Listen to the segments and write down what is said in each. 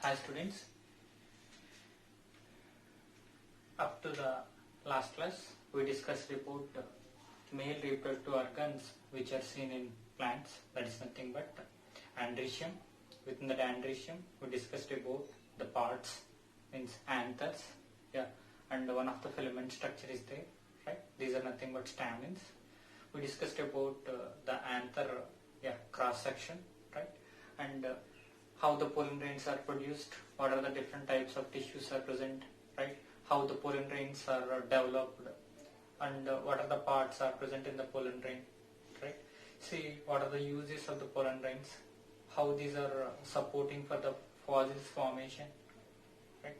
Hi students, up to the last class we discussed about male reproductive organs which are seen in plants, that is nothing but androecium. Within that androecium we discussed about the parts, means anthers, and one of the filament structure is there, right? These are nothing but stamens. We discussed about the anther cross section, right? And how the pollen grains are produced, what are the different types of tissues are present, right? How the pollen grains are developed, and what are the parts are present in the pollen grain, right? See what are the uses of the pollen grains, how these are supporting for the fossils formation, right?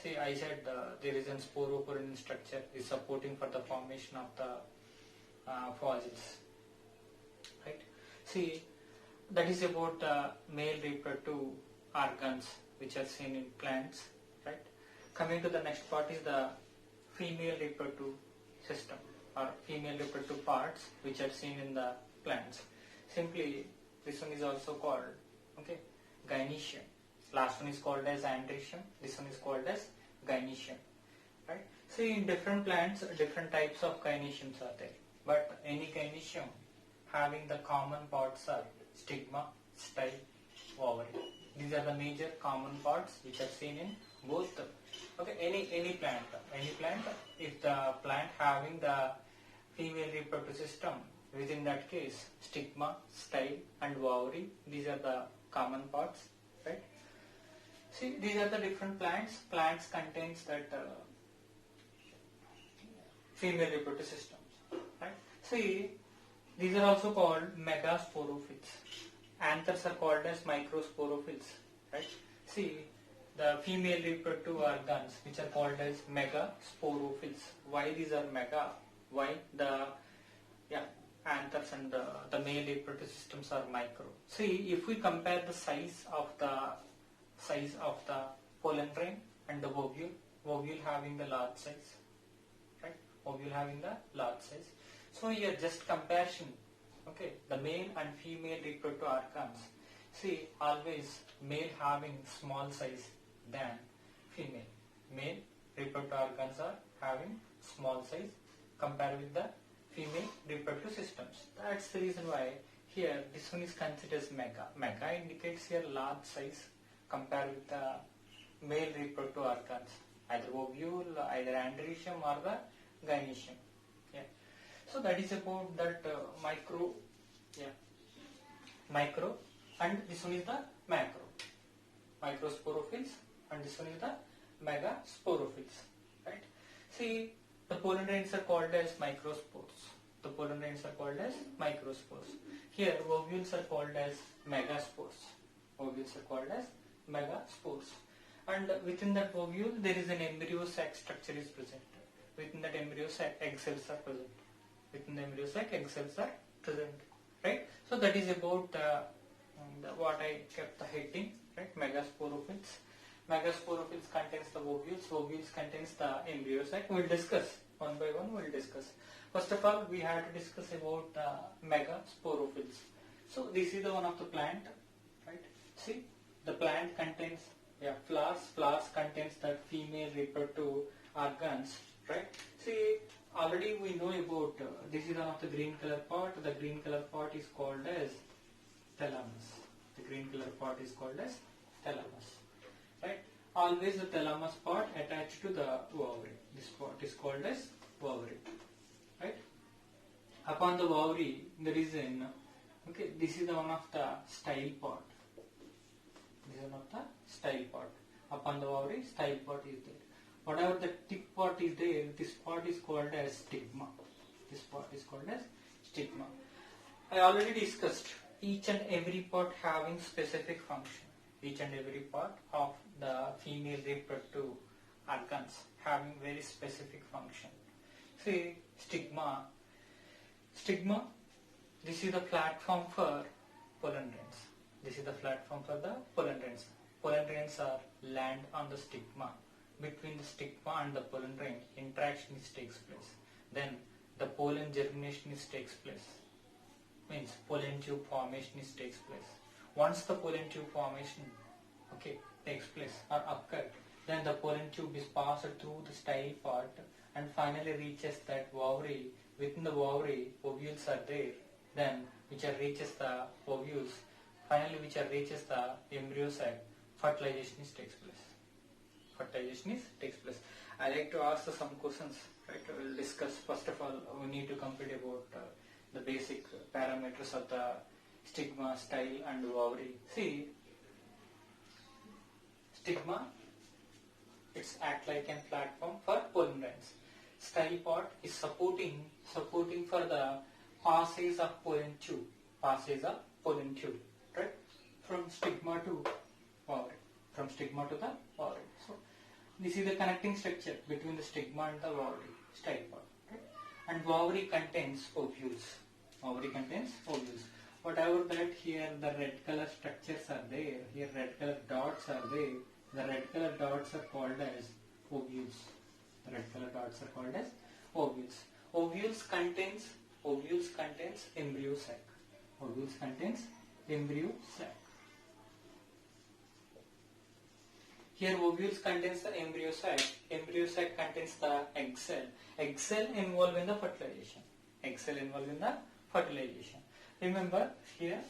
See, I said there is a sporopollen structure is supporting for the formation of the fossils, right? See, that is about male reproductive organs which are seen in plants, right? Coming to the next part is the female reproductive system or female reproductive parts which are seen in the plants. Simply, this one is also called gynoecium. Last one is called as androecium. This one is called as gynoecium, right? See, in different plants, different types of gynoeciums are there, but any gynoecium having the common parts are stigma, style, ovary. These are the major common parts which are seen in both. Any plant, if the plant having the female reproductive system, within that case stigma, style, and ovary, these are the common parts, right? See, these are the different plants. Plants contains that female reproductive systems, right? See, these are also called megasporophylls. Anthers are called as microsporophylls, right? See, the female reproductive organs which are called as megasporophylls. Why these are mega? Why the anthers and the male reproductive systems are micro? See, if we compare the size of the pollen grain and the ovule having the large size, right? Ovule having the large size. So here just comparison, the male and female reproductive organs. See, always male having small size than female. Male reproductive organs are having small size compared with the female reproductive systems. That's the reason why here this one is considered as mega. Mega indicates here large size compared with the male reproductive organs, either ovule, either androecium or the gynoecium. So that is about that micro, and this one is the macro. Microsporophylls, and this one is the megasporophylls, right? See, the pollen grains are called as microspores. The pollen grains are called as microspores. Here, ovules are called as megaspores. Ovules are called as megaspores. And within that ovule, there is an embryo sac structure is present. Within that embryo sac, egg cells are present. Within the embryo sac, egg cells are present, right? So that is about what I kept the heading, right? Megasporophylls. Megasporophylls contains the ovules. Ovules contains the embryo sac. We'll discuss one by one. We'll discuss. First of all, we have to discuss about megasporophylls. So this is the one of the plant, right? See, the plant contains flowers. Flowers contains the female reproductive organs, right? See, already we know about this is one of the green color part. The green color part is called as thalamus. The green color part is called as thalamus, right? Always the thalamus part attached to the ovary. This part is called as ovary, right? Upon the ovary there is an this is the one of the style part. This is one of the style part. Upon the ovary, style part is there. Whatever the tip part is there, this part is called as stigma. This part is called as stigma. I already discussed each and every part having specific function. Each and every part of the female reproductive organs having very specific function. See, stigma, this is the platform for pollen grains. This is the platform for the pollen grains. Pollen grains are land on the stigma. Between the stigma and the pollen grain, interaction takes place. Then the pollen germination takes place. Means pollen tube formation takes place. Once the pollen tube formation takes place or occur, then the pollen tube is passed through the style part and finally reaches that ovary. Within the ovary, ovules are there, then which are reaches the ovules, finally which are reaches the embryo sac. Fertilization takes place. Fertilization takes place. I like to ask some questions. Right, we'll discuss. First of all, we need to complete about the basic parameters of the stigma, style, and ovary. See, stigma, it's act like a platform for pollen grains. Style part is supporting for the passage of pollen tube. Passage of pollen tube, right? From stigma to ovary. From stigma to the ovary. So this is the connecting structure between the stigma and the ovary. Style part, right? And ovary contains ovules. Ovary contains ovules. Whatever that here the red color structures are there. Here red color dots are there. The red color dots are called as ovules. The red color dots are called as ovules. Ovules contains embryo sac. Ovules contains embryo sac. Here ovules contains the embryo sac. Embryo sac contains the egg cell. Egg cell involved in the fertilization. Egg cell involved in the fertilization. Remember here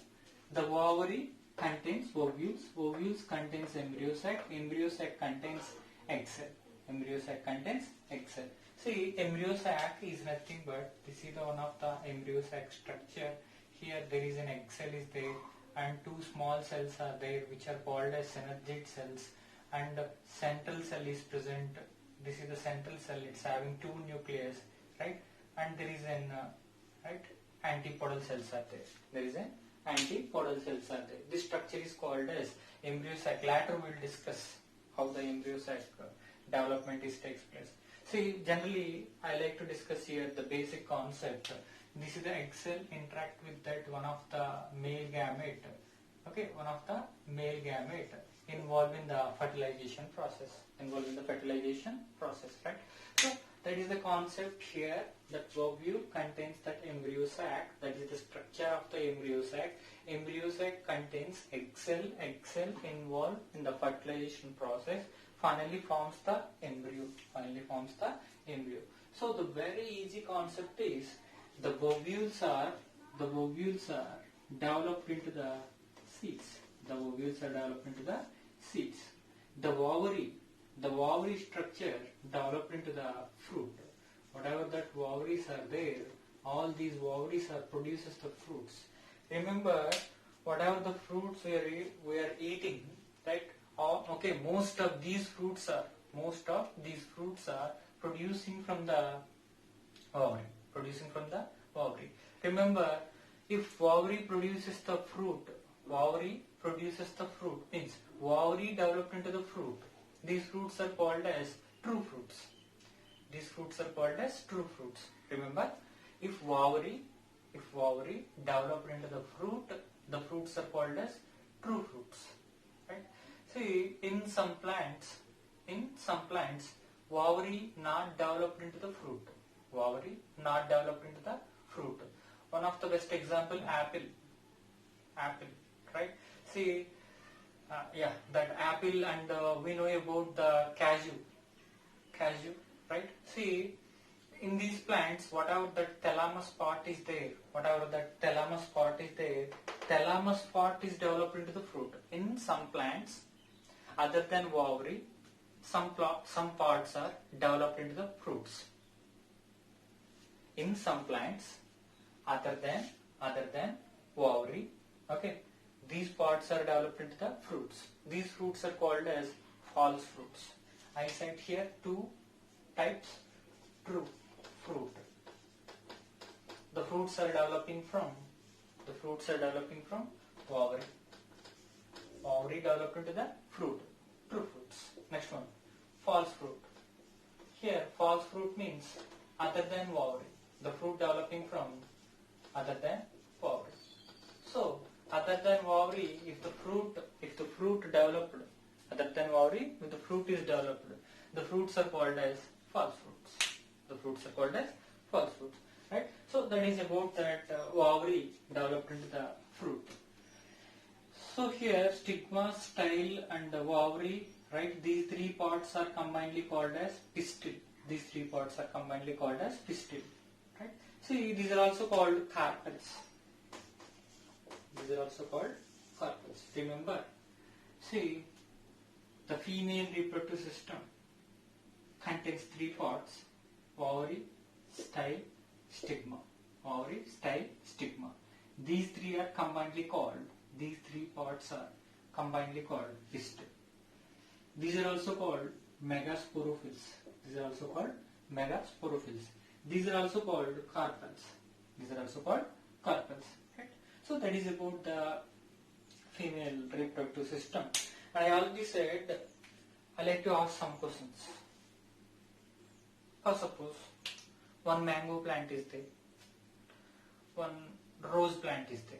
the ovary contains ovules. Ovules contains embryo sac. Embryo sac contains egg cell. Embryo sac contains egg cell. See, embryo sac is nothing but this is the one of the embryo sac structure. Here there is an egg cell is there and two small cells are there which are called as synergid cells. And central cell is present. This is the central cell. It's having two nucleus, right? And there is an antipodal cells are there. There is an antipodal cells are there. This structure is called as embryo sac. Later we will discuss how the embryo sac development takes place. See, generally I like to discuss here the basic concept. This is the egg cell interact with that one of the male gamete. Okay, one of the male gamete involved in the fertilization process. Right? So that is the concept here. That ovule contains that embryo sac. That is the structure of the embryo sac. Embryo sac contains egg cell involved in the fertilization process. Finally forms the embryo. So the very easy concept is the ovules are developed into the seeds. The ovules are developed into the seeds. The ovary structure developed into the fruit. Whatever that ovaries are there, all these ovaries are produces the fruits. Remember, whatever the fruits we are eating, right? Okay, most of these fruits are producing from the ovary. Remember, if ovary produces the fruit means ovary developed into the fruit. These fruits are called as true fruits. Remember, if ovary developed into the fruits are called as true fruits. Right? See, in some plants, ovary not developed into the fruit. One of the best example, apple, right? See, that apple, and we know about the cashew, right? See, in these plants, whatever that thalamus part is there, thalamus part is developed into the fruit. In some plants, other than ovary, some parts are developed into the fruits. In some plants, other than ovary, okay, these parts are developed into the fruits. These fruits are called as false fruits. I said here two types. True fruit. The fruits are developing from ovary. Ovary developed into the fruit. True fruits. Next one, false fruit. Here, false fruit means other than ovary. The fruit developing from other than ovary. So, other than ovary, if the fruit developed, other than ovary, if the fruit is developed, the fruits are called as false fruits. Right? So that is about that ovary developed into the fruit. So here stigma, style and ovary, right, these three parts are combinedly called as pistil. These three parts are combinedly called as pistil, right. See, these are also called carpels. These are also called carpels. Remember, see, the female reproductive system contains three parts: ovary, style, stigma. Ovary, style, stigma. These three are combinedly called, these three parts are combinedly called pistil. These are also called megasporophylls. These are also called megasporophylls. These are also called carpels. These are also called carpels. Right? So that is about the female reproductive system. I already said I like to ask some questions. For suppose one mango plant is there, one rose plant is there,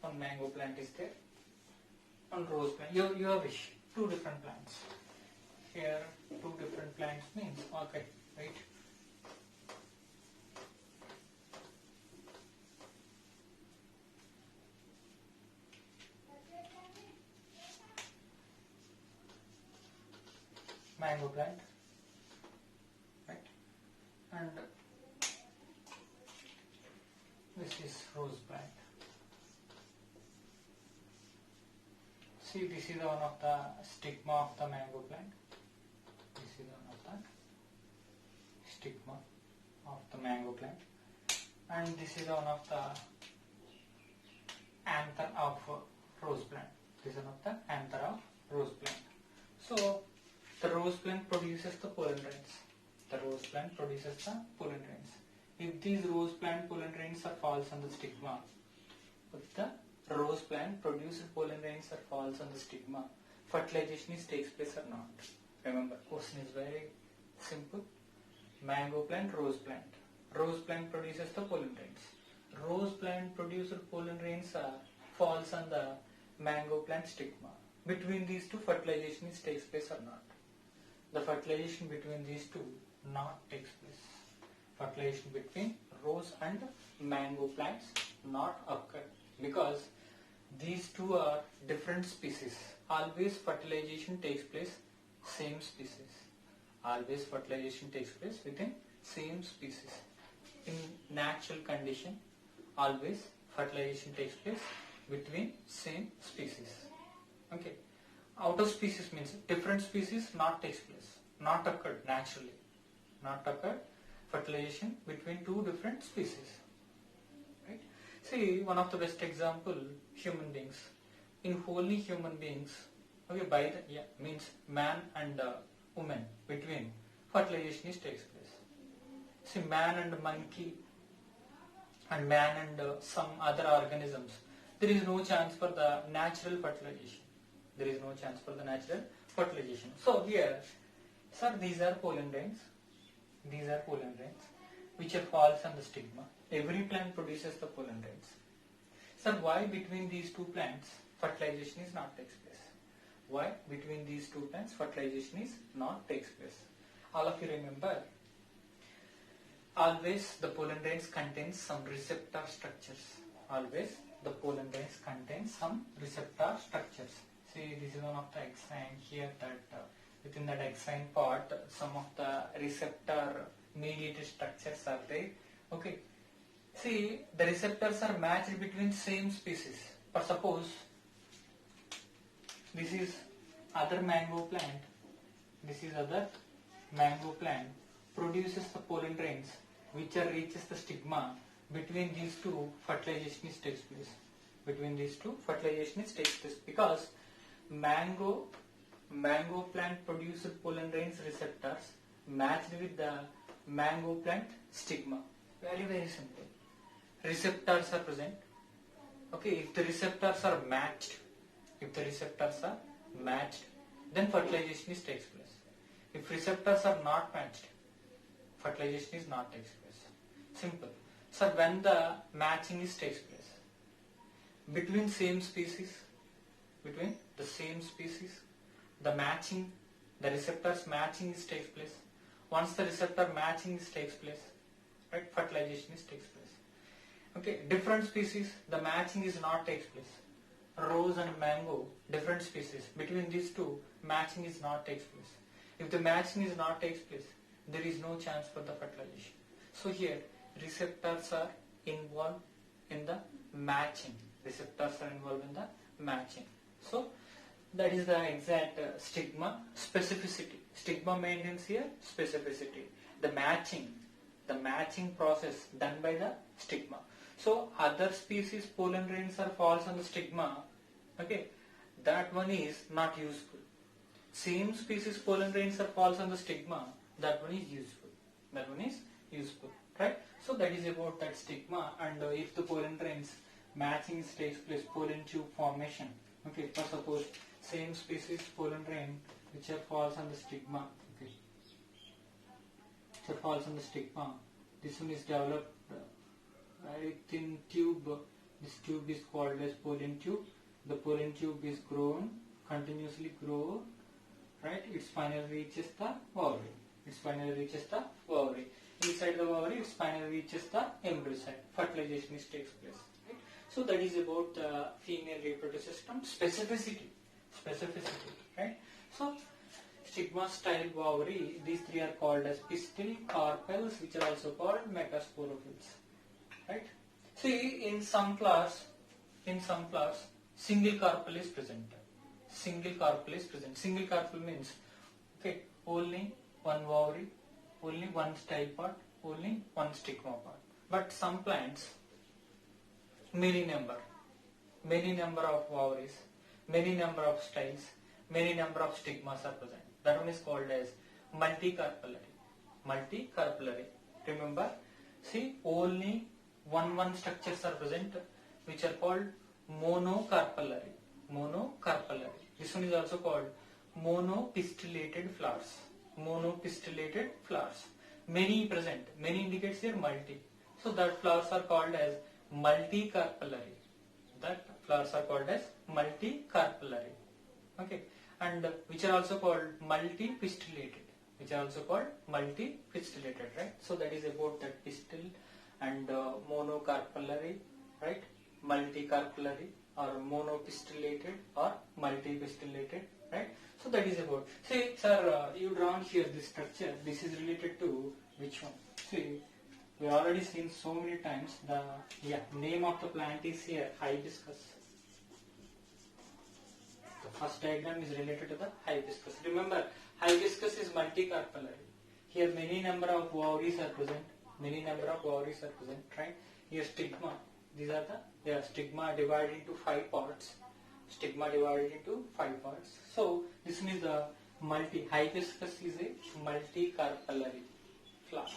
one mango plant is there, one rose plant. Your wish, two different plants. Here, two different plants means okay, right? Mango plant, right? And this is rose plant. See, this is one of the stigma of the mango plant. This is one of the stigma of the mango plant, and this is one of the anther of rose plant. This is one of the anther of rose plant. So the rose plant produces the pollen grains. The rose plant produces the pollen grains. If these rose plant pollen grains are falls on the stigma, if the rose plant produced pollen grains or falls on the stigma, fertilization takes place or not? Remember, question is very simple. Mango plant, rose plant. Rose plant produces the pollen grains. Rose plant produced pollen grains falls on the mango plant stigma. Between these two, fertilization takes place or not? The fertilization between these two not takes place. Fertilization between rose and mango plants not occur because these two are different species. Always fertilization takes place same species. Always fertilization takes place within same species. In natural condition, always fertilization takes place between same species. Okay. Out of species means different species not takes place, not occurred naturally, not occurred fertilization between two different species. Right? See, one of the best example, human beings. In wholly human beings, okay, by the means man and woman between fertilization takes place. See, man and monkey and man and some other organisms, there is no chance for the natural fertilization. There is no chance for the natural fertilization. So here, sir, these are pollen grains. These are pollen grains which are falls on the stigma. Every plant produces the pollen grains. Sir, why between these two plants fertilization is not takes place? Why between these two plants fertilization is not takes place? All of you remember, always the pollen grains contains some receptor structures. Always the pollen grains contain some receptor structures. See, this is one of the exine here that within that exine part some of the receptor mediated structures are there. Okay. See, the receptors are matched between same species. For suppose this is other mango plant, this is other mango plant, produces the pollen grains which are reaches the stigma. Between these two fertilization takes place. Between these two fertilization takes place because mango plant produced pollen grains receptors matched with the mango plant stigma. Very simple. Receptors are present. Okay, if the receptors are matched, then fertilization takes place. If receptors are not matched, fertilization is not takes place. Simple. So when the matching takes place between same species, between the same species, the matching, the receptors matching takes place. Once the receptor matching takes place, right, fertilization takes place. Okay, different species, the matching is not takes place. rose and mango, different species. Between these two, matching is not takes place. If the matching is not takes place, there is no chance for the fertilization. So here, receptors are involved in the matching. Receptors are involved in the matching. So that is the exact stigma specificity. Stigma maintains here specificity. The matching process done by the stigma. So other species pollen grains are falls on the stigma. Okay, that one is not useful. Same species pollen grains are falls on the stigma. That one is useful. That one is useful, right? So that is about that stigma. And if the pollen grains matching takes place, pollen tube formation. Okay, for suppose same species pollen grain which are falls on the stigma. Okay, which are falls on the stigma. This one is developed thin tube. This tube is called as pollen tube. The pollen tube is grown, continuously grow, right? Its finally reaches the ovary. Its finally reaches the ovary. Inside the ovary, its finally reaches the embryo site. Fertilization takes place. Right? So that is about the female reproductive system specificity. Right? So stigma, style, ovary. These three are called as pistil, carpels, which are also called metasporophylls. Right? See, in some flowers, single carpel is present. Single carpel is present. Single carpel means, okay, only one ovary, only one style part, only one stigma part. But some plants, many number of ovaries, many number of styles, many number of stigmas are present. That one is called as multicarpellary. Multicarpellary. Remember, see, only one structures are present, which are called monocarpellary. This one is also called monopistillated flowers. Many present. Many indicates here multi. So that flowers are called as multicarpellary. Okay, and which are also called multipistillated. Right? So that is about that pistil and monocarpellary, right? Multicarpellary or monopistillated or multipistillated, right? So that is about. See, sir, you drawn here this structure. This is related to which one? See, we already seen so many times. The name of the plant is here, hibiscus. The first diagram is related to the hibiscus. Remember, hibiscus is multicarpellary. Here many number of ovaries are present. Right? Here stigma. These are the stigma divided into 5 parts. So this means the hibiscus is a multicarpellary flower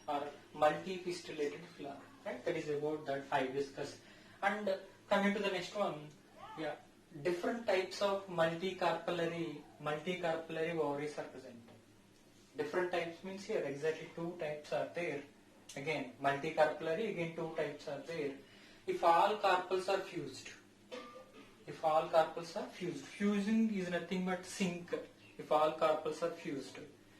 or multipistillated flower. Right? That is about that hibiscus. And coming to the next one, different types of multicarpellary ovaries are present. Different types means here exactly 2 types are there. Again, multicarpellary, again 2 types are there. If all carpels are fused, fusing is nothing but sync. If all carpels are fused,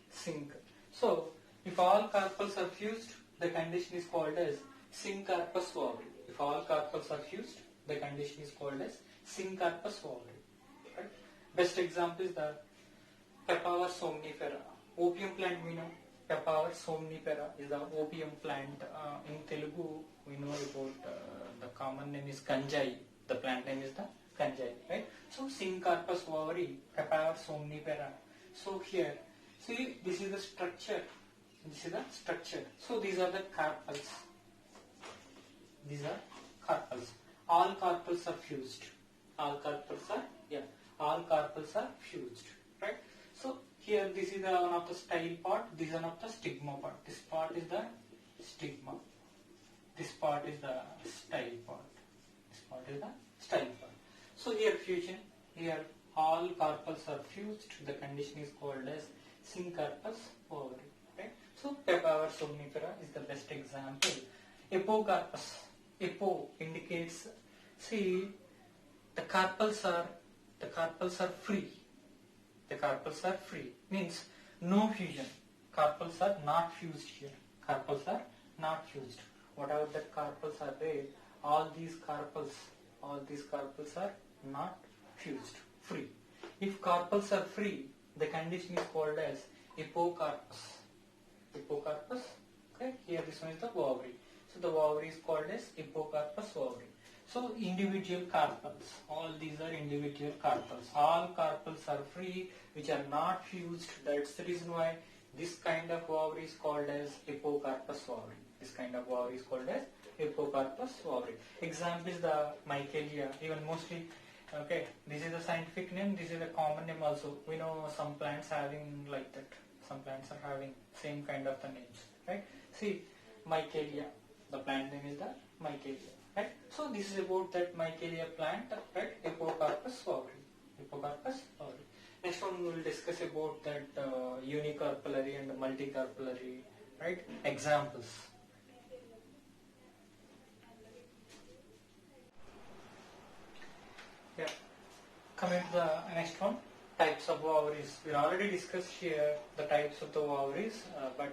sync. So, if all carpels are fused, the condition is called as syncarpous ovary. If all carpels are fused, the condition is called as syncarpous ovary. Right? Best example is the Papaver somnifera. Opium plant we know. Papaver somnifera is the opium plant. In Telugu, we know about the common name is Kanjai. The plant name is the Kanjai, right? So syncarpous ovary, Papaver somnifera. So here, see, this is the structure. So these are the carpels. All carpels are fused. All carpels are fused, right? So here this is the one of the style part, this is one of the stigma part. This part is the stigma. This part is the style part. So here fusion, here all carpels are fused. The condition is called as syncarpous ovary. Right? So Papaver somnifera is the best example. Epocarpus. Epo indicates, see, the carpels are free. Means no fusion. Carpels are not fused here. Whatever the carpels are there, all these carpels are not fused, free. If carpels are free, the condition is called as hippocarpus. Hippocarpus, okay, here this one is the ovary. So the ovary is called as hippocarpus ovary. So individual carpels, all these are individual carpels. All carpels are free, which are not fused. That's the reason why this kind of ovary is called as hippocarpus ovary. This kind of ovary is called as hippocarpus ovary. Example is the Michelia, even mostly, okay, this is the scientific name, this is the common name also. We know some plants having like that. Some plants are having same kind of the names, right? See, Michelia, the plant name is the Michelia, right? So this is about that Michelia plant, right? Hippocarpus ovary. Hippocarpus ovary. Next one we will discuss about that unicarpellary and multicarpellary, right? Examples. Yeah. Coming to the next one, types of ovaries. We already discussed here the types of the ovaries, but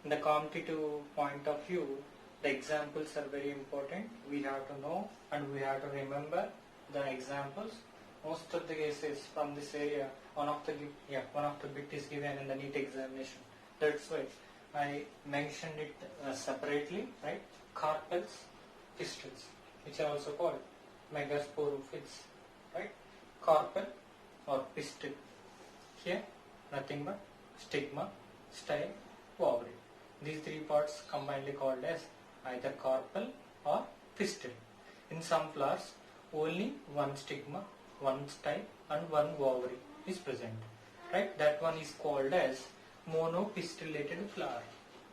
in the competitive point of view, the examples are very important. We have to know and we have to remember the examples. Most of the cases from this area, one of the bit is given in the NEET examination. That's why I mentioned it separately, right? Carpels, pistils, which are also called megasporophytes, right? Carpel or pistil. Here, nothing but stigma, style, ovary. These three parts combinedly called as either carpel or pistil. In some flowers, only one stigma, one style, and one ovary is present. Right? That one is called as monopistillated flower.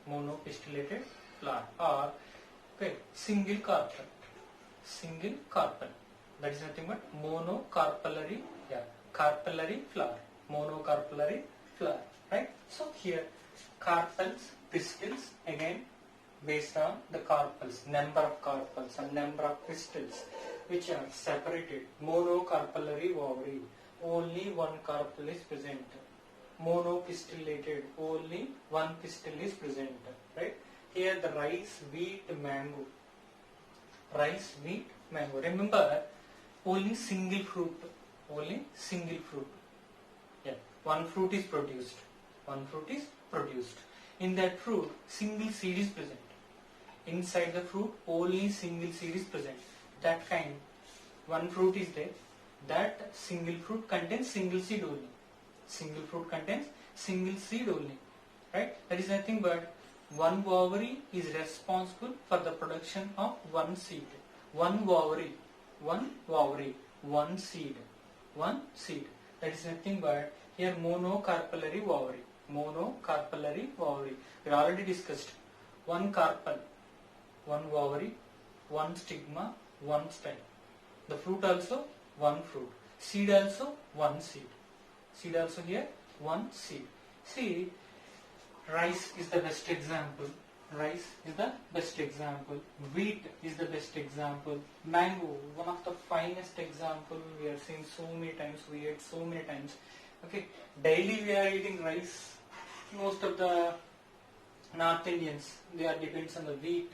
Monopistillated flower, or okay, single carpel. Single carpel. That is nothing but monocarpellary, carpellary flower. Monocarpellary flower. Right? So here, carpels, pistils, again based on the carpels, number of carpels and number of pistils, which are separated. Monocarpellary ovary, only one carpel is present. Monopistillated, only one pistil is present. Right? Here the rice, wheat, mango. Rice, wheat, mango. Remember, only single fruit. Only single fruit. Yeah, one fruit is produced. One fruit is produced. In that fruit, single seed is present. Inside the fruit, only single seed is present. That kind, one fruit is there. That single fruit contains single seed only. Single fruit contains single seed only. Right? That is nothing but one ovary is responsible for the production of one seed. One ovary, one seed. One seed. That is nothing but here monocarpellary ovary. Monocarpellary ovary. We already discussed. One carpel, one ovary, one stigma, one style. The fruit also one fruit. Seed also one seed. Seed also here one seed. See, rice is the best example. Rice is the best example. Wheat is the best example. Mango, one of the finest example we have seen so many times. We ate so many times. Okay, daily we are eating rice. Most of the North Indians, they are depends on the wheat.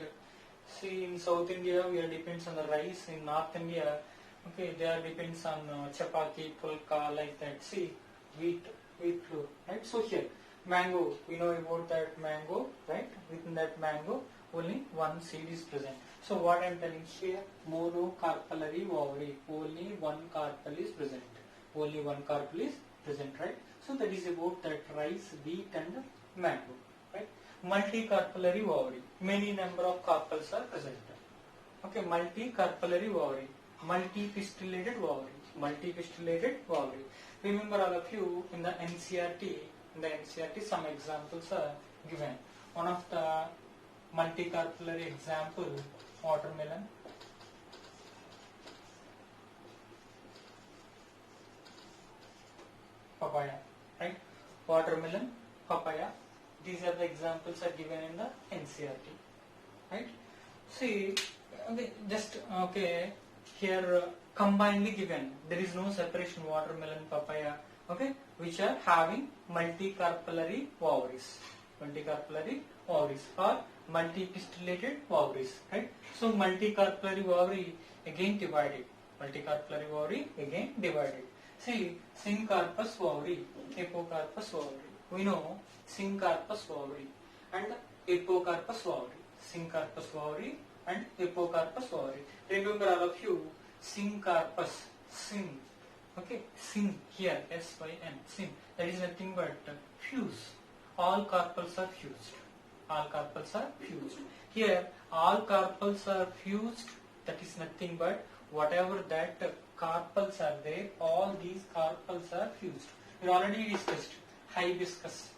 See, in South India we are depends on the rice. In North India, okay, they are depends on chapati, pulka, like that. See, wheat flour, right? So here, mango, we know about that mango, right? Within that mango, only one seed is present. So what I am telling here, monocarpellary ovary, only one carpel is present. Only one carpel is present, right? So that is about that rice, wheat and mango, right? Multicarpellary ovary, many number of carpels are present. Okay, multicarpellary ovary, multipistillated ovary, multipistillated ovary. Remember all of you in the NCERT, some examples are given. One of the multicarpellary example, watermelon, papaya, right? Watermelon, papaya. These are the examples are given in the NCERT, right? See, okay, just okay. Here combinedly given. There is no separation. Watermelon, papaya, okay, which are having multicarpellary ovaries, multicarpellary ovaries or multipistillated ovaries, right? So multicarpellary ovary again divided. Multicarpellary ovary again divided. See, syncarpous ovary, apocarpous ovary. We know syncarpous ovary and apocarpous ovary. Syncarpous ovary and apocarpous ovary. Remember all of you, syncarpous, syn. Okay, syn here, S-Y-N, syn. That is nothing but fuse. All carpels are fused. All carpels are fused. Here, all carpels are fused. That is nothing but whatever that carpels are there, all these carpels are fused. We already discussed hibiscus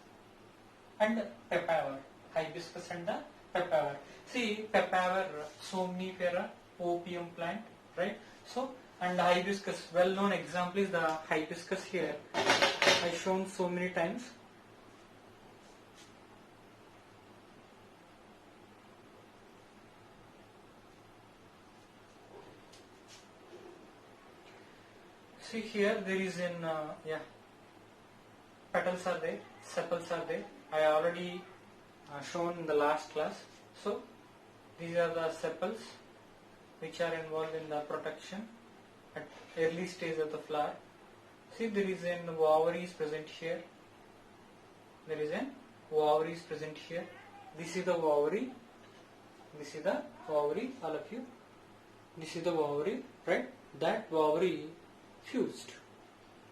and papaver. Hibiscus and the papaver. See, papaver, somnifera, opium plant, right? So, and hibiscus, well-known example is the hibiscus here. I shown so many times. See here, there is in petals are there, sepals are there. I already shown in the last class. So these are the sepals which are involved in the protection at early stage of the flower. See, there is an ovary is present here. There is an ovary is present here. This is the ovary. This is the ovary, all of you. This is the ovary, right? That ovary fused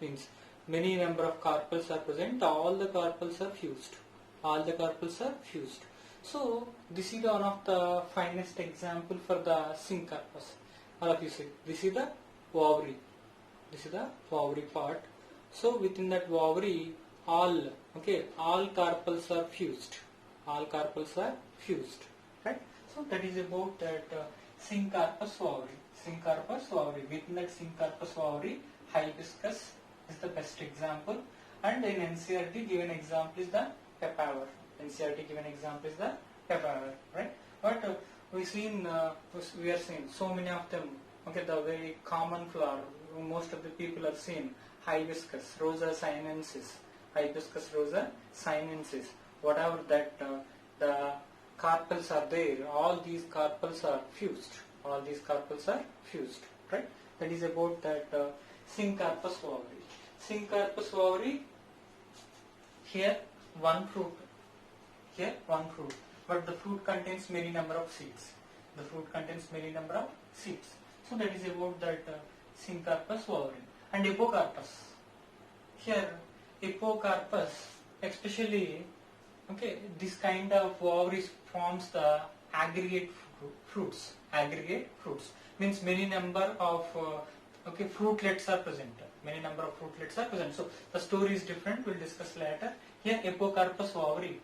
means many number of carpels are present. All the carpels are fused. All the carpels are fused. So this is one of the finest example for the syncarpous. All of you see, this is the ovary. This is the ovary part. So within that ovary, all carpels are fused. All carpels are fused, right? So that is about that syncarpous ovary. Syncarpous ovary. Within that syncarpous ovary, hibiscus is the best example, and in NCERT given example is the papaver. NCERT given example is the papaver, right? But we are seeing so many of them. Okay, the very common flower, most of the people are seeing hibiscus, Rosa sinensis, hibiscus rosa sinensis. Whatever that the carpels are there, all these carpels are fused. All these carpels are fused, right? That is about that syncarpous ovary. Syncarpous ovary. Here one fruit. Here one fruit, but the fruit contains many number of seeds. The fruit contains many number of seeds. So that is about that syncarpous ovary. And apocarpus. Here apocarpus, especially, okay, this kind of ovaries forms the aggregate fruits. Aggregate fruits means many number of fruitlets are present. Many number of fruitlets are present. So the story is different. We'll discuss later. Here apocarpous ovary.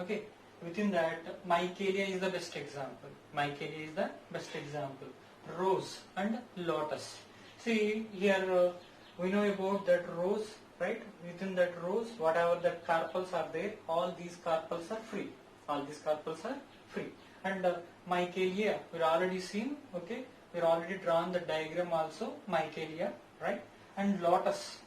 Okay, within that Michelia is the best example. Michelia is the best example. Rose and lotus. See here we know about that rose, right? Within that rose, whatever that carpels are there, all these carpels are free. All these carpels are free. And Michelia, we're already seen. Okay, we're already drawn the diagram also. Michelia, right? And lotus,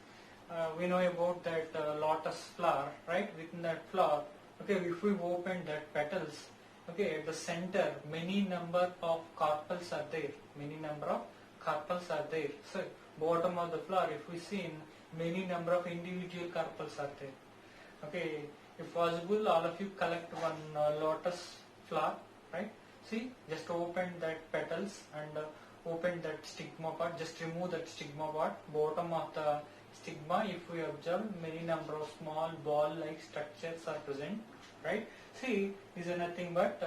we know about that lotus flower, right? Within that flower, okay, if we open that petals, okay, at the center, many number of carpels are there. Many number of carpels are there. So bottom of the flower, if we see, many number of individual carpels are there. Okay, if possible, all of you collect one lotus flower, right? See, just open that petals and open that stigma part. Just remove that stigma part. Bottom of the stigma, if we observe, many number of small ball-like structures are present, right? See, these are nothing but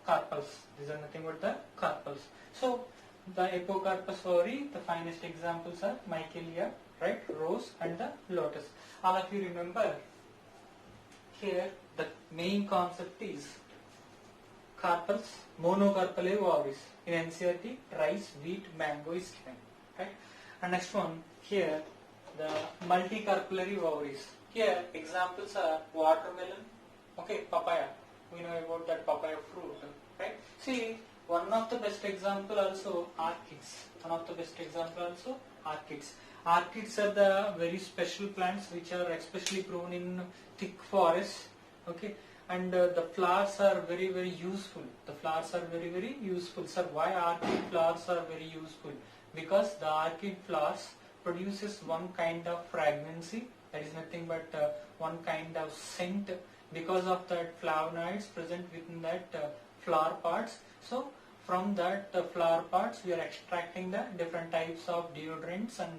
carpels. These are nothing but the carpels. So the apocarpous ovary, the finest examples are Michelia, right? Rose and the lotus. All of you remember here the main concept is carpels, monocarpellary ovaries. In NCERT, rice, wheat, mango is given, right? And next one here, the multicarpellary ovaries. Here examples are watermelon, okay, papaya. We know about that papaya fruit, right? See, one of the best example also orchids. One of the best example also orchids. Orchids are the very special plants which are especially grown in thick forests. Okay, and the flowers are very useful. The flowers are very useful. Sir, why orchid flowers are very useful? Because the orchid flowers produces one kind of fragrancy, that is nothing but one kind of scent, because of that flavonoids present within that flower parts. So from that flower parts we are extracting the different types of deodorants and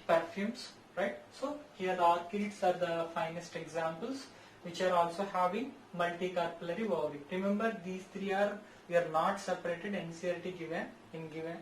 perfumes, right? So here the orchids are the finest examples, which are also having multicarpellary ovary. Remember, these three are, we are not separated, NCERT given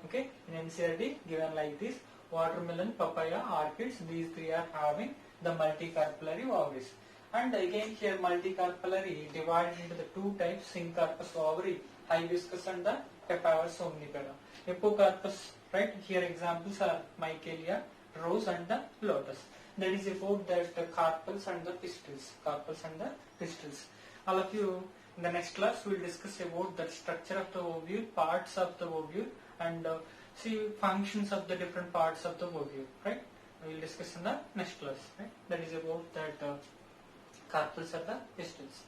okay, in NCERT given like this: watermelon, papaya, orchids. These three are having the multicarpellary ovaries. And again here multicarpellary divided into the two types: syncarpous ovary, hibiscus, and the Papaver somnifera. Epocarpus, right? Here examples are Michaelia, rose, and the lotus. That is about that carpels and the pistils. Carpels and the pistils. All of you, in the next class we will discuss about the structure of the ovule, parts of the ovule, and see functions of the different parts of the ovule, right? We will discuss in the next class, right? That is about that carpels and the pistils.